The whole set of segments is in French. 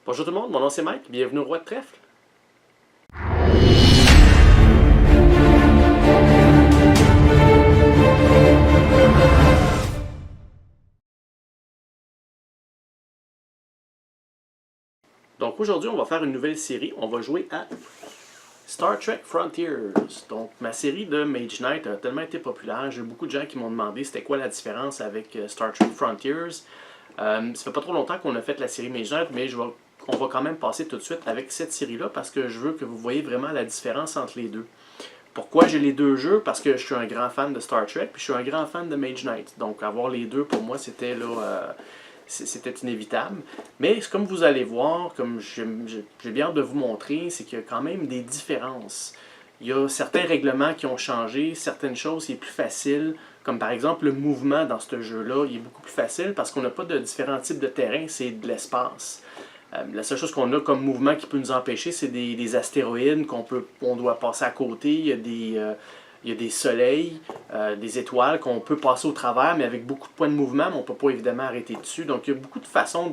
Bonjour tout le monde, mon nom c'est Mike, bienvenue au Roi de Trèfle. Donc aujourd'hui, on va faire une nouvelle série, on va jouer à Star Trek Frontiers. Donc ma série de Mage Knight a tellement été populaire, j'ai eu beaucoup de gens qui m'ont demandé c'était quoi la différence avec Star Trek Frontiers. Ça fait pas trop longtemps qu'on a fait la série Mage Knight, mais on va quand même passer tout de suite avec cette série-là parce que je veux que vous voyez vraiment la différence entre les deux. Pourquoi j'ai les deux jeux? Parce que je suis un grand fan de Star Trek, puis je suis un grand fan de Mage Knight. Donc avoir les deux, pour moi, c'était c'était inévitable. Mais comme vous allez voir, comme j'ai bien hâte de vous montrer, c'est qu'il y a quand même des différences. Il y a certains règlements qui ont changé, certaines choses qui sont plus faciles, comme par exemple le mouvement dans ce jeu-là, il est beaucoup plus facile parce qu'on n'a pas de différents types de terrain, c'est de l'espace. La seule chose qu'on a comme mouvement qui peut nous empêcher, c'est des astéroïdes qu'on doit passer à côté. Il y a des soleils, des étoiles qu'on peut passer au travers, mais avec beaucoup de points de mouvement, mais on ne peut pas évidemment arrêter dessus. Donc il y a beaucoup de façons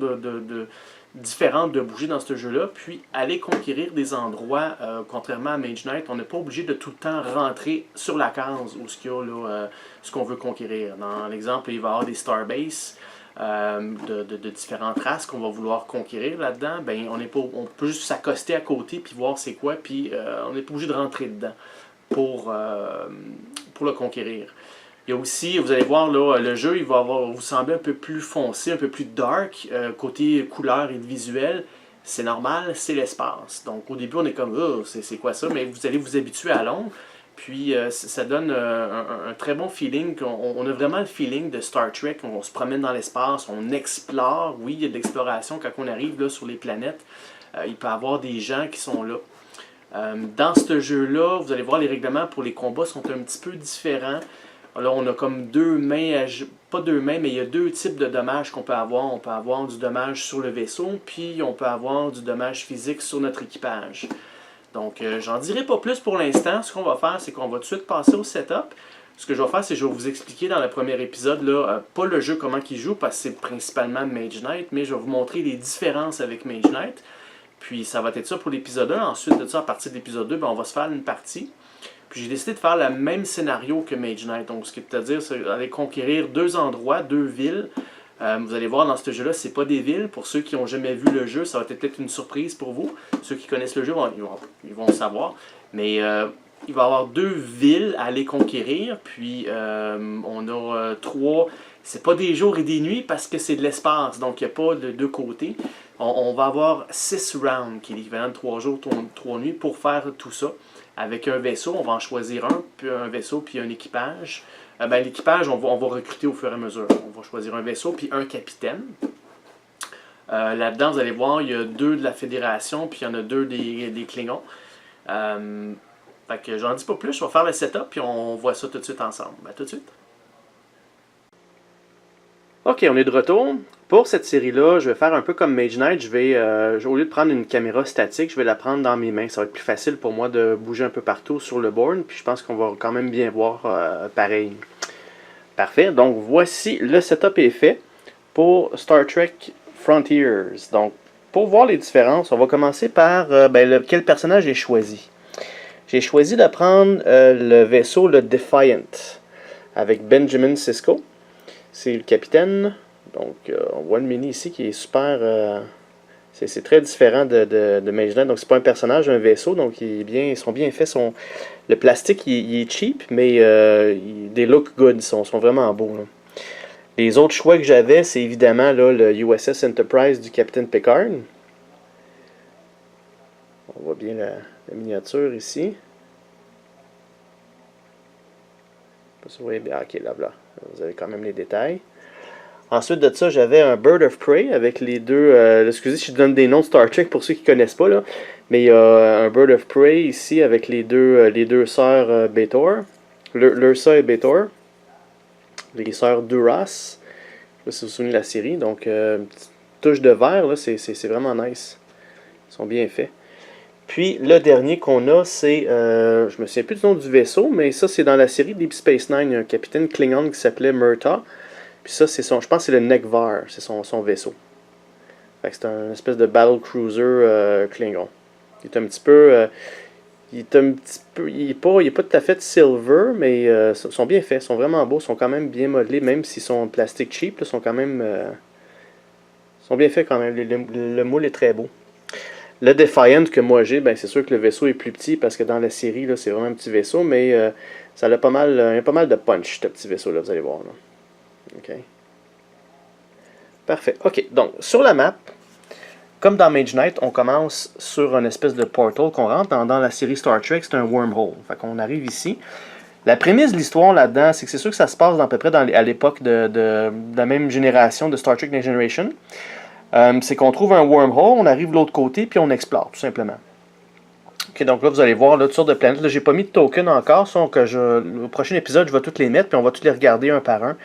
différentes de bouger dans ce jeu-là. Puis aller conquérir des endroits, contrairement à Mage Knight, on n'est pas obligé de tout le temps rentrer sur la case où ce qu'on veut conquérir. Dans l'exemple, il va y avoir des Starbase. De différentes races qu'on va vouloir conquérir là-dedans, ben, on peut juste s'accoster à côté puis voir c'est quoi, puis on n'est pas obligé de rentrer dedans pour le conquérir. Il y a aussi, vous allez voir, là, le jeu il va vous sembler un peu plus foncé, un peu plus dark, côté couleur et visuel. C'est normal, c'est l'espace. Donc au début, on est comme, oh, c'est quoi ça? Mais vous allez vous habituer à long. Puis ça donne un très bon feeling. On a vraiment le feeling de Star Trek. On se promène dans l'espace, on explore. Oui, il y a de l'exploration quand on arrive là, sur les planètes. Il peut y avoir des gens qui sont là. Dans ce jeu-là, vous allez voir les règlements pour les combats sont un petit peu différents. Là, on a comme deux mains, pas deux mains, mais il y a deux types de dommages qu'on peut avoir. On peut avoir du dommage sur le vaisseau, puis on peut avoir du dommage physique sur notre équipage. Donc, j'en dirai pas plus pour l'instant. Ce qu'on va faire, c'est qu'on va tout de suite passer au setup. Ce que je vais faire, c'est que je vais vous expliquer dans le premier épisode, là, pas le jeu, comment il joue, parce que c'est principalement Mage Knight, mais je vais vous montrer les différences avec Mage Knight. Puis, ça va être ça pour l'épisode 1. Ensuite de ça, à partir de l'épisode 2, ben, on va se faire une partie. Puis, j'ai décidé de faire le même scénario que Mage Knight. Donc, ce qui veut dire, c'est aller conquérir deux endroits, deux villes. Vous allez voir dans ce jeu-là, c'est pas des villes. Pour ceux qui n'ont jamais vu le jeu, ça va être peut-être une surprise pour vous. Ceux qui connaissent le jeu, ils vont le savoir. Mais il va y avoir deux villes à aller conquérir. Puis on a trois. C'est pas des jours et des nuits parce que c'est de l'espace. Donc il n'y a pas de deux côtés. On va avoir 6 rounds, qui est l'équivalent de 3 jours, 3 nuits, pour faire tout ça. Avec un vaisseau, on va en choisir un, puis un vaisseau, puis un équipage. L'équipage, on va recruter au fur et à mesure. On va choisir un vaisseau, puis un capitaine. Là-dedans, vous allez voir, il y a 2 de la Fédération, puis il y en a 2 des Klingons. Fait que j'en dis pas plus, je vais faire le setup, puis on voit ça tout de suite ensemble. Tout de suite. Ok, on est de retour. Pour cette série-là, je vais faire un peu comme Mage Knight. Au lieu de prendre une caméra statique, je vais la prendre dans mes mains. Ça va être plus facile pour moi de bouger un peu partout sur le board. Puis je pense qu'on va quand même bien voir pareil. Parfait. Donc voici, le setup est fait pour Star Trek Frontiers. Donc pour voir les différences, on va commencer par quel personnage j'ai choisi. J'ai choisi de prendre le vaisseau, le Defiant, avec Benjamin Sisko. C'est le capitaine. Donc, on voit le mini ici qui est super... c'est très différent de Mage Knight. Donc, c'est pas un personnage, un vaisseau. Donc, ils sont bien faits. Le plastique, il est cheap, mais they look good. Ils sont vraiment beaux. Là. Les autres choix que j'avais, c'est évidemment là, le USS Enterprise du capitaine Picard. On voit bien la miniature ici. Pas si vous voyez bien. Ok, là. Vous avez quand même les détails. Ensuite de ça, j'avais un Bird of Prey avec les deux... excusez si je donne des noms de Star Trek pour ceux qui ne connaissent pas. Là, mais il y a un Bird of Prey ici avec les deux sœurs B'Etor. Lursa et B'Etor. Les sœurs Duras. Je ne sais pas si vous vous souvenez de la série. Donc, une petite touche de vert, là, c'est vraiment nice. Ils sont bien faits. Puis, le dernier qu'on a, c'est... je me souviens plus du nom du vaisseau, mais ça, c'est dans la série Deep Space Nine. Il y a un capitaine Klingon qui s'appelait Murtaugh. Puis ça, je pense que c'est le Nekvar, c'est son vaisseau. Fait que c'est un espèce de battle cruiser Klingon. Il est un petit peu... il est pas tout à fait silver, mais ils sont bien faits, ils sont vraiment beaux, ils sont quand même bien modelés, même s'ils sont en plastique cheap, ils sont quand même... sont bien faits quand même, le moule est très beau. Le Defiant que moi j'ai, ben c'est sûr que le vaisseau est plus petit parce que dans la série, là, c'est vraiment un petit vaisseau, mais ça a pas mal de punch, ce petit vaisseau-là, vous allez voir. Là. OK. Parfait. OK, donc sur la map, comme dans Mage Knight, on commence sur une espèce de portal qu'on rentre. Dans la série Star Trek, c'est un wormhole. Fait qu'on arrive ici. La prémisse de l'histoire là-dedans, c'est que c'est sûr que ça se passe à peu près à l'époque de la même génération de Star Trek Next Generation. C'est qu'on trouve un wormhole, on arrive de l'autre côté, puis on explore, tout simplement. Ok, donc là, vous allez voir là, toutes sortes de planètes. Là, j'ai pas mis de token encore, donc au prochain épisode, je vais toutes les mettre, puis on va toutes les regarder un par un.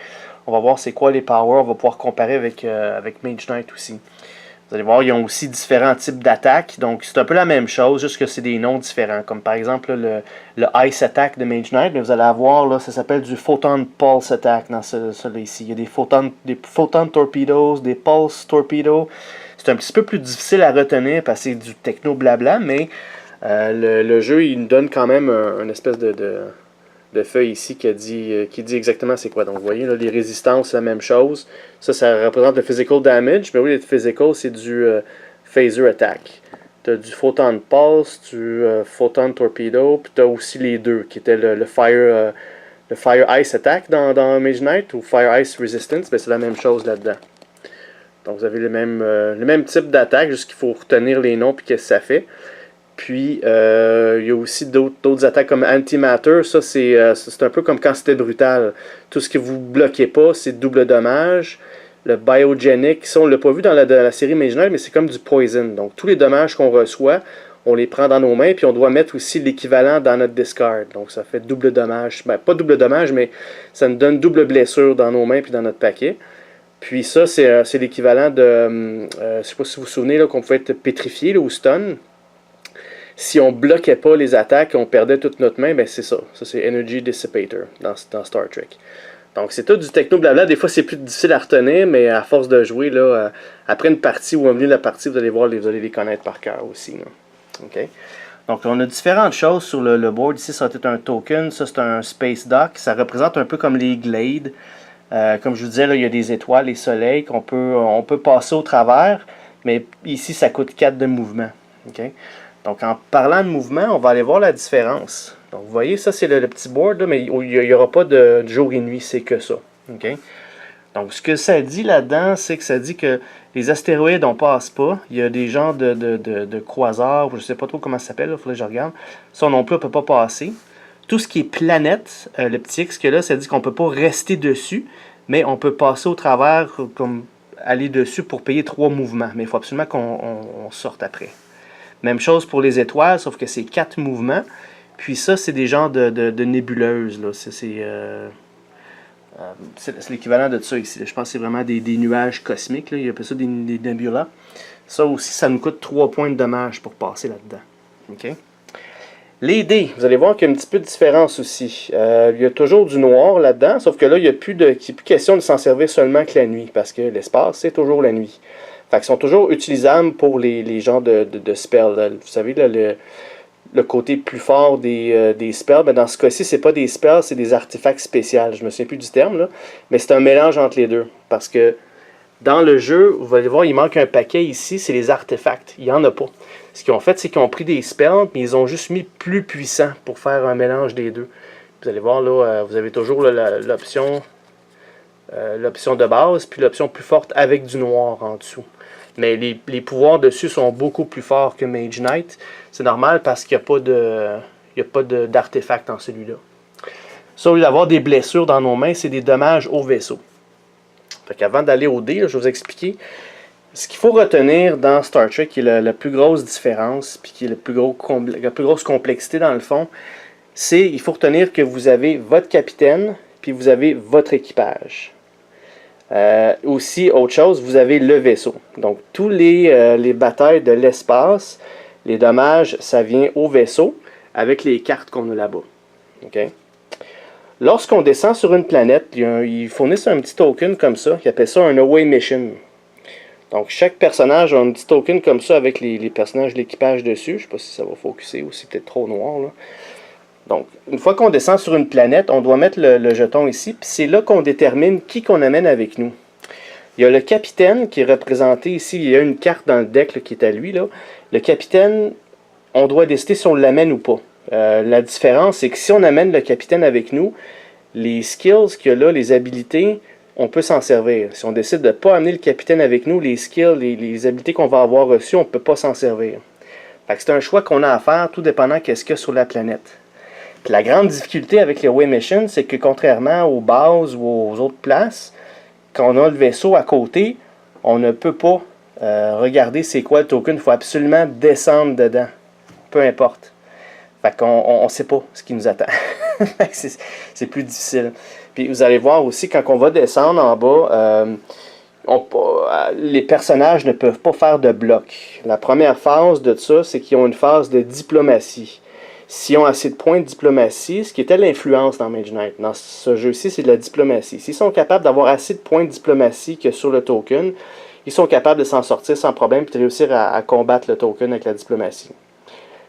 On va voir c'est quoi les powers, on va pouvoir comparer avec Mage Knight aussi. Vous allez voir, ils ont aussi différents types d'attaques, donc c'est un peu la même chose, juste que c'est des noms différents. Comme par exemple là, le Ice Attack de Mage Knight, mais vous allez avoir, là, ça s'appelle du Photon Pulse Attack dans celui ici. Il y a des Photon Torpedoes, des Pulse Torpedoes. C'est un petit peu plus difficile à retenir parce que c'est du techno blabla, mais le jeu, il nous donne quand même une espèce de feuille ici qui dit exactement c'est quoi. Donc vous voyez, là, les résistances, c'est la même chose. Ça représente le physical damage. Mais oui, le physical, c'est du phaser attack. Tu as du photon pulse, du photon torpedo, puis tu as aussi les deux, qui étaient le fire ice attack dans Mage Knight, ou fire ice resistance, mais c'est la même chose là-dedans. Donc vous avez le même type d'attaque, juste qu'il faut retenir les noms, puis qu'est-ce que ça fait. Puis, il y a aussi d'autres attaques comme Antimatter. Ça, c'est un peu comme quand c'était brutal. Tout ce que vous bloquez pas, c'est double dommage. Le Biogenic, ça, on l'a pas vu dans la série Mage Knight, mais c'est comme du Poison. Donc, tous les dommages qu'on reçoit, on les prend dans nos mains, puis on doit mettre aussi l'équivalent dans notre discard. Donc, ça fait double dommage. Ben, pas double dommage, mais ça nous donne double blessure dans nos mains puis dans notre paquet. Puis ça, c'est l'équivalent de... je sais pas si vous vous souvenez, là, qu'on pouvait être pétrifié là, ou stun. Si on bloquait pas les attaques et on perdait toute notre main, ben c'est ça. Ça, c'est Energy Dissipator dans Star Trek. Donc, c'est tout du techno blabla. Des fois, c'est plus difficile à retenir, mais à force de jouer, là, après une partie ou au milieu de la partie, vous allez voir, vous allez les connaître par cœur aussi. Là. OK? Donc, on a différentes choses sur le board. Ici, ça va être un token. Ça, c'est un Space Dock. Ça représente un peu comme les Glades. Comme je vous disais, là, il y a des étoiles, les soleils qu'on peut passer au travers. Mais ici, ça coûte 4 de mouvement. OK? Donc, en parlant de mouvement, on va aller voir la différence. Donc, vous voyez, ça, c'est le petit board, là, mais il n'y aura pas de jour et nuit, c'est que ça. Okay? Donc, ce que ça dit là-dedans, c'est que ça dit que les astéroïdes, on passe pas. Il y a des genres de quasars, je ne sais pas trop comment ça s'appelle, il faudrait que je regarde. Ça non plus, on ne peut pas passer. Tout ce qui est planète, le petit X que là, ça dit qu'on ne peut pas rester dessus, mais on peut passer au travers, comme aller dessus pour payer 3 mouvements. Mais il faut absolument qu'on sorte après. Même chose pour les étoiles, sauf que c'est 4 mouvements. Puis ça, c'est des genres de nébuleuses. C'est l'équivalent de ça ici. Je pense que c'est vraiment des nuages cosmiques. Là. Il appelle ça des nébulas. Ça aussi, ça nous coûte 3 points de dommage pour passer là-dedans. Okay? Les dés, vous allez voir qu'il y a un petit peu de différence aussi. Il y a toujours du noir là-dedans, sauf que là, il n'y a plus question de s'en servir seulement que la nuit, parce que l'espace, c'est toujours la nuit. Fait qu'ils sont toujours utilisables pour les genres de spells. Vous savez, là, le côté plus fort des spells, ben dans ce cas-ci, c'est pas des spells, c'est des artefacts spéciaux. Je me souviens plus du terme, là, mais c'est un mélange entre les deux. Parce que dans le jeu, vous allez voir, il manque un paquet ici, c'est les artefacts. Il n'y en a pas. Ce qu'ils ont fait, c'est qu'ils ont pris des spells, mais ils ont juste mis plus puissants pour faire un mélange des deux. Vous allez voir, là, vous avez toujours l'option de base, puis l'option plus forte avec du noir en dessous. Mais les pouvoirs dessus sont beaucoup plus forts que Mage Knight. C'est normal parce qu'il n'y a pas d'artefact dans celui-là. Ça, au lieu d'avoir des blessures dans nos mains, c'est des dommages au vaisseau. Fait qu'avant d'aller au dé, je vais vous expliquer ce qu'il faut retenir dans Star Trek, qui est la plus grosse différence, puis qui est la plus grosse complexité dans le fond, c'est il faut retenir que vous avez votre capitaine, puis vous avez votre équipage. Aussi, autre chose, vous avez le vaisseau. Donc, tous les batailles de l'espace, les dommages, ça vient au vaisseau avec les cartes qu'on a là-bas. Okay? Lorsqu'on descend sur une planète, ils fournissent un petit token comme ça, qui appelle ça un Away Mission. Donc, chaque personnage a un petit token comme ça avec les personnages de l'équipage dessus. Je ne sais pas si ça va focuser ou si c'est peut-être trop noir, là. Donc, une fois qu'on descend sur une planète, on doit mettre le jeton ici, puis c'est là qu'on détermine qui qu'on amène avec nous. Il y a le capitaine qui est représenté ici. Il y a une carte dans le deck là, qui est à lui, là. Le capitaine, on doit décider si on l'amène ou pas. La différence, c'est que si on amène le capitaine avec nous, les skills qu'il y a là, les habilités, on peut s'en servir. Si on décide de ne pas amener le capitaine avec nous, les skills, les habilités qu'on va avoir reçues, on ne peut pas s'en servir. C'est un choix qu'on a à faire, tout dépendant qu'est-ce qu'il y a sur la planète. Puis la grande difficulté avec les Away Missions, c'est que contrairement aux bases ou aux autres places, quand on a le vaisseau à côté, on ne peut pas regarder c'est quoi le token. Il faut absolument descendre dedans. Peu importe. Fait qu'on ne sait pas ce qui nous attend. c'est plus difficile. Puis vous allez voir aussi, quand on va descendre en bas, les personnages ne peuvent pas faire de bloc. La première phase de ça, c'est qu'ils ont une phase de diplomatie. S'ils ont assez de points de diplomatie, ce qui était l'influence dans Mage Knight, dans ce jeu-ci, c'est de la diplomatie. S'ils sont capables d'avoir assez de points de diplomatie que sur le token, ils sont capables de s'en sortir sans problème et de réussir à combattre le token avec la diplomatie.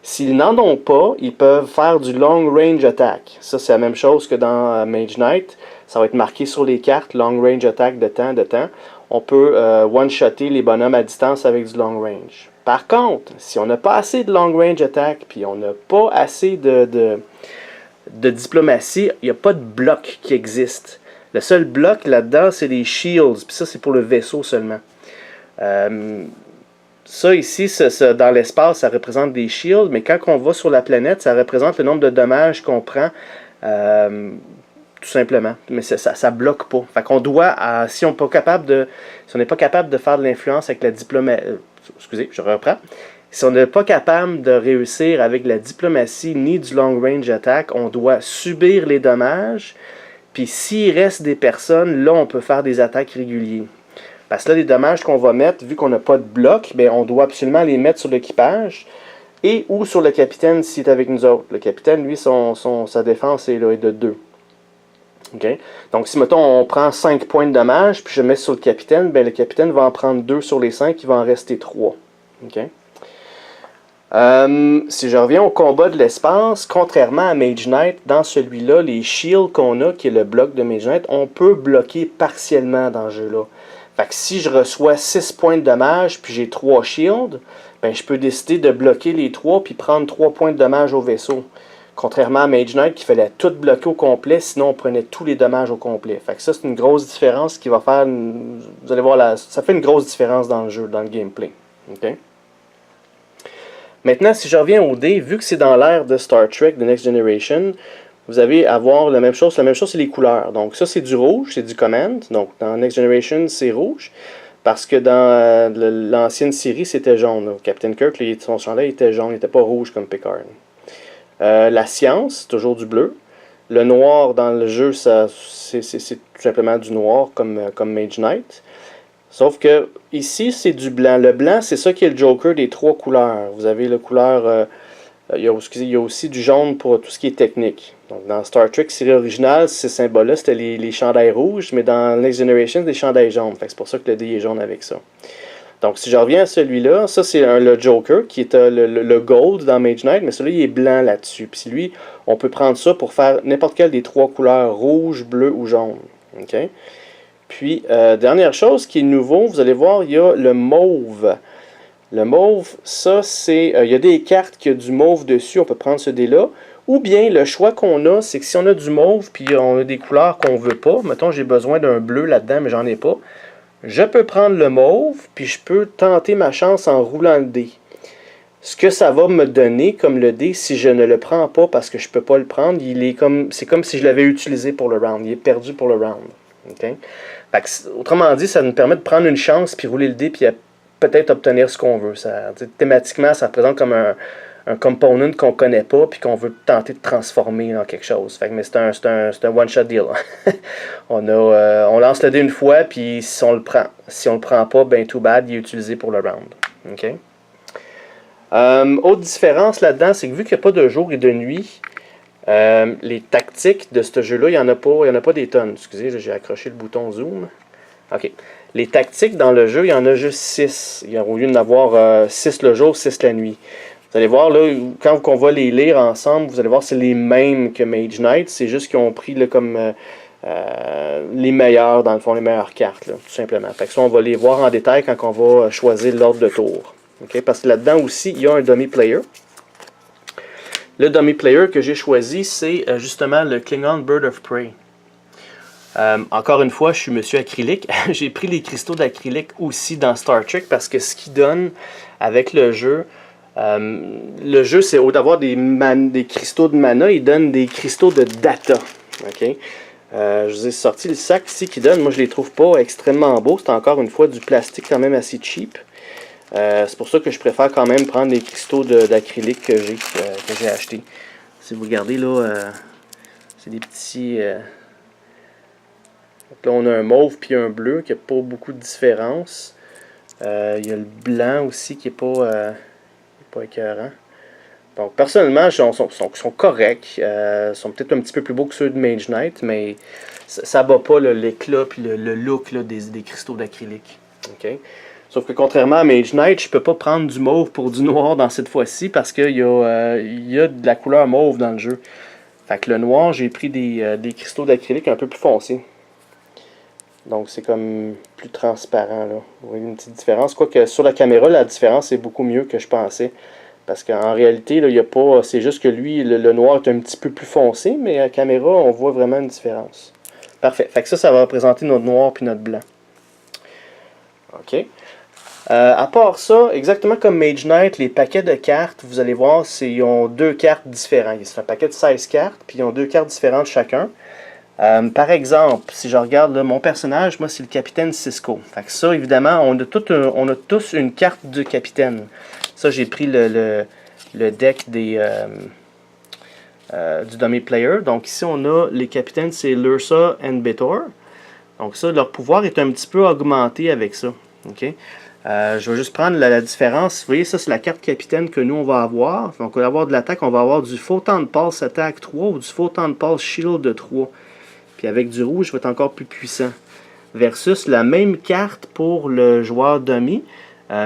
S'ils n'en ont pas, ils peuvent faire du long range attack. Ça, c'est la même chose que dans Mage Knight. Ça va être marqué sur les cartes, long range attack de temps. On peut one-shotter les bonhommes à distance avec du long range. Par contre, si on n'a pas assez de long range attack, puis on n'a pas assez de diplomatie, il n'y a pas de bloc qui existe. Le seul bloc là-dedans, c'est les shields, puis ça, c'est pour le vaisseau seulement. Ça ici, dans l'espace, ça représente des shields, mais quand on va sur la planète, ça représente le nombre de dommages qu'on prend, tout simplement. Mais ça bloque pas. Fait qu'on doit, si on n'est pas capable de faire de l'influence avec la diplomatie, excusez, je reprends. Si on n'est pas capable de réussir avec la diplomatie ni du long range attack, on doit subir les dommages. Puis s'il reste des personnes, là, on peut faire des attaques régulières. Parce que là, les dommages qu'on va mettre, vu qu'on n'a pas de bloc, bien, on doit absolument les mettre sur l'équipage et ou sur le capitaine s'il est avec nous autres. Le capitaine, lui, sa défense est de 2. Okay? Donc, si, mettons, on prend 5 points de dommages, puis je mets sur le capitaine, bien, le capitaine va en prendre 2 sur les 5, il va en rester 3. Okay? Si je reviens au combat de l'espace, contrairement à Mage Knight, dans celui-là, les shields qu'on a, qui est le bloc de Mage Knight, on peut bloquer partiellement dans ce jeu-là. Fait que si je reçois 6 points de dommage puis j'ai 3 shields, ben je peux décider de bloquer les 3 puis prendre 3 points de dommage au vaisseau. Contrairement à Mage Knight qui fallait tout bloquer au complet, sinon on prenait tous les dommages au complet. Fait que ça, c'est une grosse différence qui va faire... Vous allez voir, ça fait une grosse différence dans le jeu, dans le gameplay. Okay? Maintenant, si je reviens au dé, vu que c'est dans l'ère de Star Trek, The Next Generation, vous allez avoir la même chose. La même chose, c'est les couleurs. Donc ça, c'est du rouge, c'est du Command. Donc dans Next Generation, c'est rouge. Parce que dans l'ancienne série, c'était jaune. Captain Kirk, son chandail était jaune, il n'était pas rouge comme Picard. La science, toujours du bleu. Le noir dans le jeu, c'est tout simplement du noir comme Mage Knight. Sauf que ici, c'est du blanc. Le blanc, c'est ça qui est le Joker des 3 couleurs. Vous avez la couleur... il y a aussi du jaune pour tout ce qui est technique. Donc, dans Star Trek série originale, ces symboles-là, c'était les chandails rouges, mais dans Next Generation, des chandails jaunes. C'est pour ça que le dé est jaune avec ça. Donc, si je reviens à celui-là, ça, c'est le Joker, qui est le gold dans Mage Knight, mais celui-là, il est blanc là-dessus. Puis lui, on peut prendre ça pour faire n'importe quelle des 3 couleurs, rouge, bleu ou jaune. Okay? Puis, dernière chose qui est nouveau, vous allez voir, il y a le mauve. Le mauve, ça, c'est... il y a des cartes qui ont du mauve dessus, on peut prendre ce dé-là. Ou bien, le choix qu'on a, c'est que si on a du mauve, puis on a des couleurs qu'on ne veut pas, mettons, j'ai besoin d'un bleu là-dedans, mais j'en ai pas, je peux prendre le mauve, puis je peux tenter ma chance en roulant le dé. Ce que ça va me donner comme le dé, si je ne le prends pas parce que je ne peux pas le prendre, c'est comme si je l'avais utilisé pour le round. Il est perdu pour le round. Okay? Fait que, autrement dit, ça nous permet de prendre une chance, puis rouler le dé, puis peut-être obtenir ce qu'on veut. Thématiquement, ça représente comme un component qu'on ne connaît pas puis qu'on veut tenter de transformer en quelque chose. Mais c'est un one-shot deal. On lance le dé une fois, puis si on le prend. Si on le prend pas, ben too bad, il est utilisé pour le round. Okay? Autre différence là-dedans, c'est que vu qu'il n'y a pas de jour et de nuit, les tactiques de ce jeu-là, il n'y en a pas des tonnes. Excusez, j'ai accroché le bouton zoom. OK. Les tactiques dans le jeu, il y en a juste 6. Au lieu d'en avoir 6 le jour, 6 la nuit. Vous allez voir, là, quand on va les lire ensemble, vous allez voir c'est les mêmes que Mage Knight. C'est juste qu'ils ont pris là, comme les meilleurs, dans le fond, les meilleures cartes, là, tout simplement. Fait que ça, on va les voir en détail quand on va choisir l'ordre de tour. Okay? Parce que là-dedans aussi, il y a un dummy player. Le dummy player que j'ai choisi, c'est justement le Klingon Bird of Prey. Encore une fois, je suis monsieur acrylique. J'ai pris les cristaux d'acrylique aussi dans Star Trek parce que ce qui donne avec le jeu, c'est au d'avoir des cristaux de mana, il donne des cristaux de data. Okay? Je vous ai sorti le sac ici qui donne. Moi, je les trouve pas extrêmement beaux. C'est encore une fois du plastique quand même assez cheap. C'est pour ça que je préfère quand même prendre les cristaux d'acrylique que j'ai acheté. Si vous regardez là, c'est des petits... Là, on a un mauve puis un bleu qui n'a pas beaucoup de différence. Il y a le blanc aussi qui n'est pas écœurant. Donc, personnellement, ils sont corrects. Ils sont peut-être un petit peu plus beaux que ceux de Mage Knight, mais ça ne bat pas l'éclat et le look là, des cristaux d'acrylique. Okay? Sauf que contrairement à Mage Knight, je ne peux pas prendre du mauve pour du noir dans cette fois-ci parce qu'il y a de la couleur mauve dans le jeu. Fait que le noir, j'ai pris des cristaux d'acrylique un peu plus foncés. Donc c'est comme plus transparent là. Vous voyez une petite différence. Quoique sur la caméra, la différence est beaucoup mieux que je pensais. Parce qu'en réalité, là, il y a pas. C'est juste que lui, le noir est un petit peu plus foncé, mais à la caméra, on voit vraiment une différence. Parfait. Fait que ça va représenter notre noir puis notre blanc. OK. À part ça, exactement comme Mage Knight, les paquets de cartes, vous allez voir, ils ont deux cartes différentes. C'est un paquet de 16 cartes, puis ils ont deux cartes différentes chacun. Par exemple, si je regarde là, mon personnage, moi c'est le capitaine Sisko. Fait que ça, évidemment, on a tous une carte de capitaine. Ça, j'ai pris le deck du dummy player. Donc ici, on a les capitaines, c'est Lursa et Betor. Donc ça, leur pouvoir est un petit peu augmenté avec ça. Okay? Je vais juste prendre la différence. Vous voyez, ça c'est la carte capitaine que nous on va avoir. Donc on va avoir de l'attaque, on va avoir du Photon Pulse Attack 3 ou du Photon Pulse Shield de 3. Puis avec du rouge, il va être encore plus puissant. Versus la même carte pour le joueur dummy.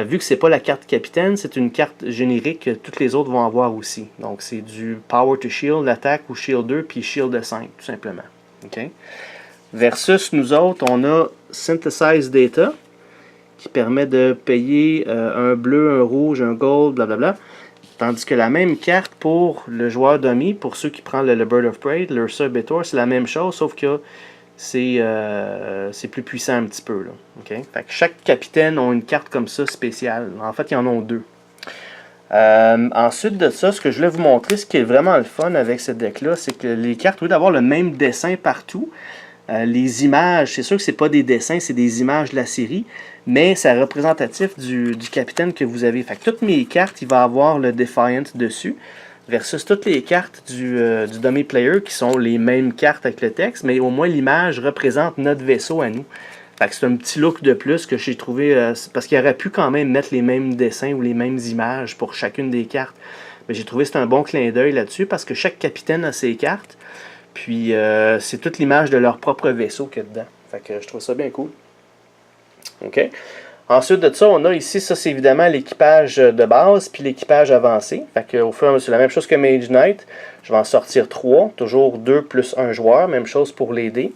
Vu que c'est pas la carte capitaine, c'est une carte générique que toutes les autres vont avoir aussi. Donc c'est du Power to Shield, Attack ou Shield 2, puis Shield de 5, tout simplement. Okay? Versus nous autres, on a Synthesize Data, qui permet de payer un bleu, un rouge, un gold, blablabla. Tandis que la même carte pour le joueur dummy, pour ceux qui prennent le Bird of Prey, l'Ursa Betor, c'est la même chose, sauf que c'est plus puissant un petit peu. Là. Okay? Fait que chaque capitaine a une carte comme ça spéciale. En fait, ils en ont deux. Ensuite de ça, ce que je voulais vous montrer, ce qui est vraiment le fun avec ce deck-là, c'est que les cartes, au lieu d'avoir le même dessin partout, les images, c'est sûr que c'est pas des dessins, c'est des images de la série, mais c'est représentatif du capitaine que vous avez. Fait que toutes mes cartes, il va avoir le Defiant dessus, versus toutes les cartes du dummy player qui sont les mêmes cartes avec le texte, mais au moins l'image représente notre vaisseau à nous. Fait que c'est un petit look de plus que j'ai trouvé, parce qu'il aurait pu quand même mettre les mêmes dessins ou les mêmes images pour chacune des cartes. Mais j'ai trouvé que c'est un bon clin d'œil là-dessus, parce que chaque capitaine a ses cartes. Puis c'est toute l'image de leur propre vaisseau qu'il y a dedans. Fait que je trouve ça bien cool. OK. Ensuite de ça, on a ici, ça c'est évidemment l'équipage de base, puis l'équipage avancé. Fait que au fur et à mesure, c'est la même chose que Mage Knight. Je vais en sortir 3, toujours 2 plus 1 joueur. Même chose pour les dés.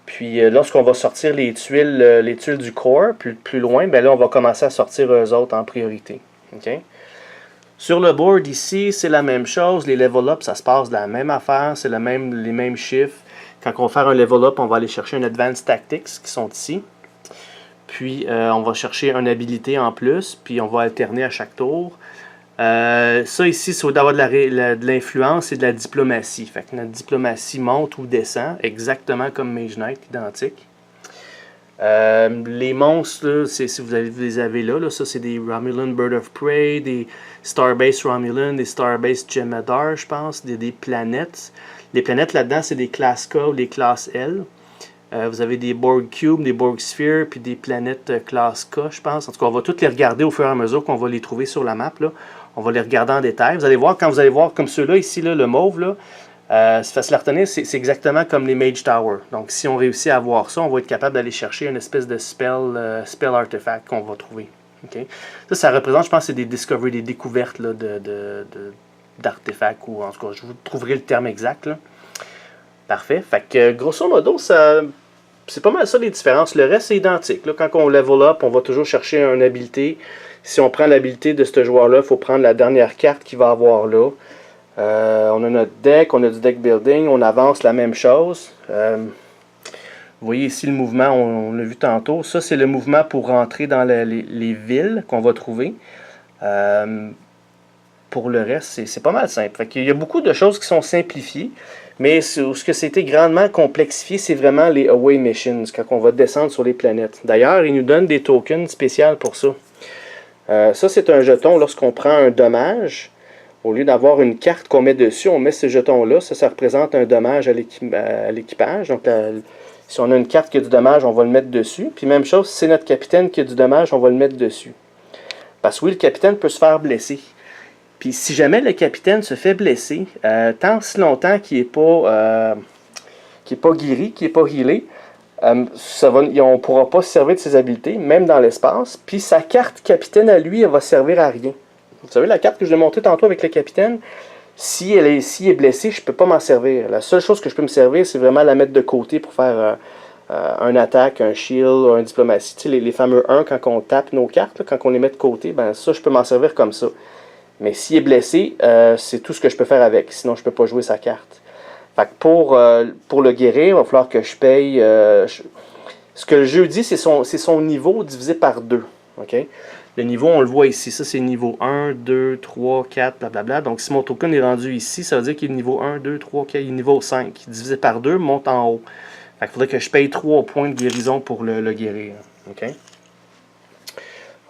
Puis lorsqu'on va sortir les tuiles du corps, plus loin, ben là on va commencer à sortir eux autres en priorité. OK. Sur le board ici, c'est la même chose. Les level up, ça se passe de la même affaire. C'est les mêmes chiffres. Quand on va faire un level up, on va aller chercher un Advanced Tactics qui sont ici. Puis on va chercher une habilité en plus. Puis on va alterner à chaque tour. Ça ici, c'est d'avoir de l'influence et de la diplomatie. Fait que notre diplomatie monte ou descend, exactement comme Mage Knight, identique. Les monstres, là, si vous les avez là, ça c'est des Romulan Bird of Prey, des Starbase Romulan, des Starbase Jem'Hadar, je pense, des planètes. Les planètes là-dedans, c'est des classes K ou des classes L. Vous avez des Borg Cube, des Borg Sphere, puis des planètes classe K, je pense. En tout cas, on va toutes les regarder au fur et à mesure qu'on va les trouver sur la map. Là. On va les regarder en détail. Vous allez voir, quand vous allez voir comme ceux-là, ici, là, le mauve, là, C'est facile à retenir, c'est exactement comme les Mage Tower. Donc si on réussit à avoir ça, on va être capable d'aller chercher une espèce de spell artefact qu'on va trouver. Okay? Ça représente, je pense, c'est des discoveries, des découvertes là, d'artefacts, ou en tout cas, je vous trouverai le terme exact. Là. Parfait. Fait que grosso modo, c'est pas mal ça les différences. Le reste, c'est identique. Là, quand on level up, on va toujours chercher une habilité. Si on prend l'habilité de ce joueur-là, il faut prendre la dernière carte qu'il va avoir là. On a notre deck, on a du deck building, on avance la même chose. Vous voyez ici le mouvement, on l'a vu tantôt. Ça, c'est le mouvement pour rentrer dans les villes qu'on va trouver. Pour le reste, c'est pas mal simple. Il y a beaucoup de choses qui sont simplifiées, mais ce que c'était grandement complexifié, c'est vraiment les away missions, quand on va descendre sur les planètes. D'ailleurs, ils nous donnent des tokens spéciaux pour ça. Ça, c'est un jeton lorsqu'on prend un dommage. Au lieu d'avoir une carte qu'on met dessus, on met ce jeton-là. Ça représente un dommage à l'équipage. Donc, si on a une carte qui a du dommage, on va le mettre dessus. Puis même chose, si c'est notre capitaine qui a du dommage, on va le mettre dessus. Parce que oui, le capitaine peut se faire blesser. Puis si jamais le capitaine se fait blesser, tant si longtemps qu'il n'est pas guéri, qu'il n'est pas healé, on ne pourra pas se servir de ses habiletés, même dans l'espace. Puis sa carte capitaine à lui, elle va servir à rien. Vous savez, la carte que je vous ai montrée tantôt avec le capitaine, s'il est blessé, je ne peux pas m'en servir. La seule chose que je peux me servir, c'est vraiment la mettre de côté pour faire un attaque, un shield, un diplomatie. Tu sais, les fameux 1, quand on tape nos cartes, là, quand on les met de côté, ben ça, je peux m'en servir comme ça. Mais s'il est blessé, c'est tout ce que je peux faire avec. Sinon, je ne peux pas jouer sa carte. Fait que pour le guérir, il va falloir que je paye... ce que le jeu dit, c'est son niveau divisé par 2. Okay? Le niveau, on le voit ici. Ça, c'est niveau 1, 2, 3, 4, blablabla. Donc, si mon token est rendu ici, ça veut dire qu'il est niveau 1, 2, 3, 4, il est niveau 5. Divisé par 2, monte en haut. Fait qu'il faudrait que je paye 3 points de guérison pour le guérir. Okay?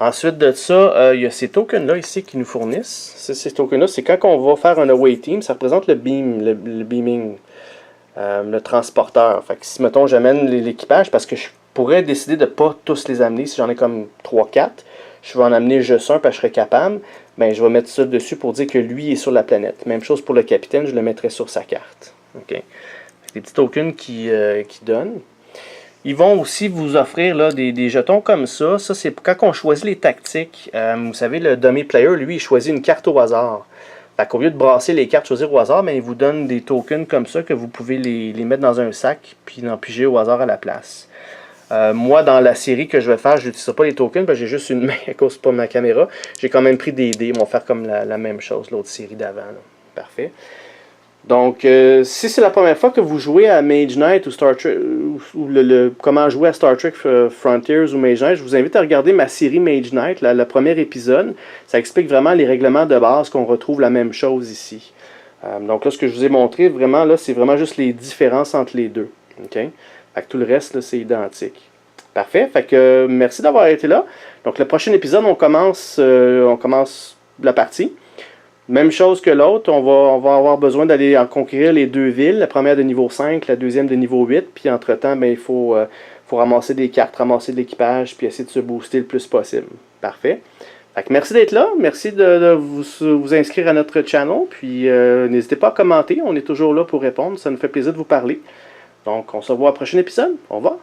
Ensuite de ça, il y a ces tokens-là ici qui nous fournissent. Ces tokens-là, c'est quand on va faire un away team, ça représente le beaming, le transporteur. Fait que si, mettons, j'amène l'équipage, parce que je pourrais décider de ne pas tous les amener, si j'en ai comme 3-4, je vais en amener juste un parce que je serais capable, ben, je vais mettre ça dessus pour dire que lui est sur la planète. Même chose pour le capitaine, je le mettrai sur sa carte. Okay? Des petits tokens qui donnent. Ils vont aussi vous offrir là, des jetons comme ça. Ça, c'est quand on choisit les tactiques. Vous savez, le dummy player, lui, il choisit une carte au hasard. Fait qu'au lieu de brasser les cartes, choisir au hasard, ben, il vous donne des tokens comme ça que vous pouvez les mettre dans un sac puis en piger au hasard à la place. Moi, dans la série que je vais faire, je n'utiliserai pas les tokens parce que j'ai juste une main à cause de ma caméra. J'ai quand même pris des dés. Ils vont faire comme la même chose, l'autre série d'avant. Parfait. Donc, si c'est la première fois que vous jouez à Mage Knight ou Star Trek, ou comment jouer à Star Trek Frontiers ou Mage Knight, je vous invite à regarder ma série Mage Knight, le premier épisode. Ça explique vraiment les règlements de base qu'on retrouve la même chose ici. Donc là, ce que je vous ai montré, vraiment, là, c'est vraiment juste les différences entre les deux. Okay? Fait que tout le reste, là, c'est identique. Parfait. Fait que merci d'avoir été là. Donc, le prochain épisode, on commence la partie. Même chose que l'autre, on va avoir besoin d'aller en conquérir les deux villes, la première de niveau 5, la deuxième de niveau 8, puis entre-temps, ben, il faut ramasser des cartes, ramasser de l'équipage, puis essayer de se booster le plus possible. Parfait. Fait que merci d'être là, merci de vous inscrire à notre channel, puis n'hésitez pas à commenter, on est toujours là pour répondre, ça nous fait plaisir de vous parler. Donc, on se revoit au prochain épisode, au revoir.